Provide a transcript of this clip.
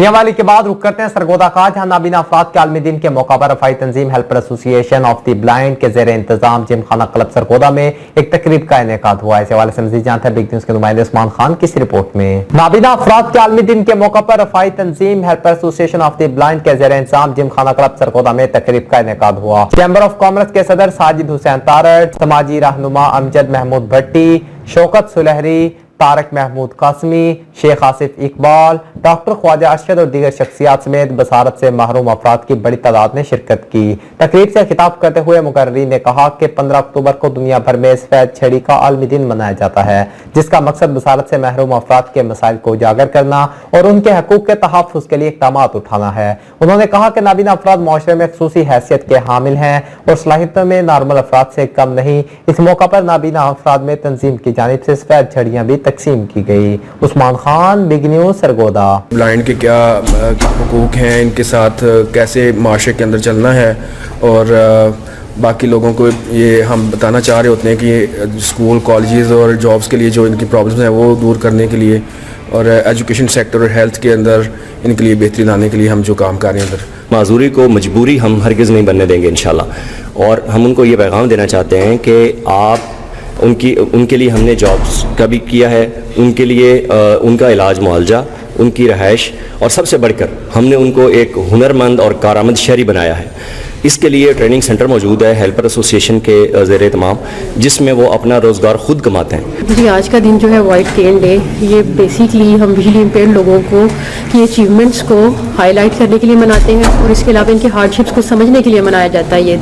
मियां वाली के बाद रुक करते हैं सरगोदा का, जहां नाबीना अफराद के आलमी दिन के मौका पर रफाई तंजीम helper association of the blind के जेर इंतजाम जिम खाना क्लब सरगोदा में एक तकरीब का इनेकाद हुआ। इस हवाले से मजीद जानते हैं बिग न्यूज के नुमाइंदे उस्मान खान की इस रिपोर्ट में। नाबीना अफराद के आलमी दिन के मौका पर रफाई तंजीम helper association of the blind के जेर इंतजाम जिम खाना क्लब सरगोदा में तकरीब का इनेकाद हुआ। चैम्बर ऑफ कॉमर्स के सदर साजिद हुसैन तारड़, समाजी रहनुमा अमजद महमूद भट्टी, शौकत सुलहरी, तारक महमूद कासमी, शेख आसिफ इकबाल, डॉक्टर ख्वाजा अरशद और दीगर शख्सियात समेत बसारत से महरूम अफराद की बड़ी तादाद ने शिरकत की। तकरीब से खिताब करते हुए मुकर्रिर ने कहा कि 15 अक्टूबर को दुनिया भर में सफेद छड़ी का आलमी दिन मनाया जाता है, जिसका मकसद बसारत से महरूम अफराद के मसाइल को उजागर करना और उनके हकूक के तहफ़्फ़ुज़ के लिए इक़दाम उठाना है। उन्होंने कहा कि नाबीना अफराद मुआशरे में ख़ुसूसी हैसियत के हामिल हैं और सलाहियतों में नॉर्मल अफराद से कम नहीं। इस मौका पर नाबीना अफराद में तंजीम की जानिब से सफेद छड़ियाँ भी तकसीम की गई। Usman Khan, big news, Sargodha. Blind के क्या हुकूक हैं, इनके साथ कैसे माशरे के अंदर चलना है और बाकी लोगों को ये हम बताना चाह रहे होते हैं कि स्कूल कॉलेजेस और जॉब्स के लिए जो इनकी प्रॉब्लम्स हैं वो दूर करने के लिए और एजुकेशन सेक्टर और हेल्थ के अंदर इनके लिए बेहतरी लाने के लिए हम जो काम कर रहे हैं अंदर। माजूरी को मजबूरी हम हरगिज़ नहीं बनने देंगे इंशाल्लाह। और हम उनको ये पैगाम देना चाहते हैं कि आप उनके लिए हमने जॉब्स का भी किया है, उनके लिए उनका इलाज मुआवजा, उनकी रहाइश और सबसे बढ़कर हमने उनको एक हुनरमंद और कारआमद शहरी बनाया है। इसके लिए ट्रेनिंग सेंटर मौजूद है हेल्पर एसोसिएशन के ज़ेर तमाम, जिसमें वो अपना रोज़गार खुद कमाते हैं। जी, आज का दिन जो है वाइट केन डे, ये बेसिकली हम विजुअली इम्पेयर्ड लोगों को की अचीवमेंट्स को हाईलाइट करने के लिए मनाते हैं और इसके अलावा इनके हार्डशिप्स को समझने के लिए मनाया जाता है ये दिन।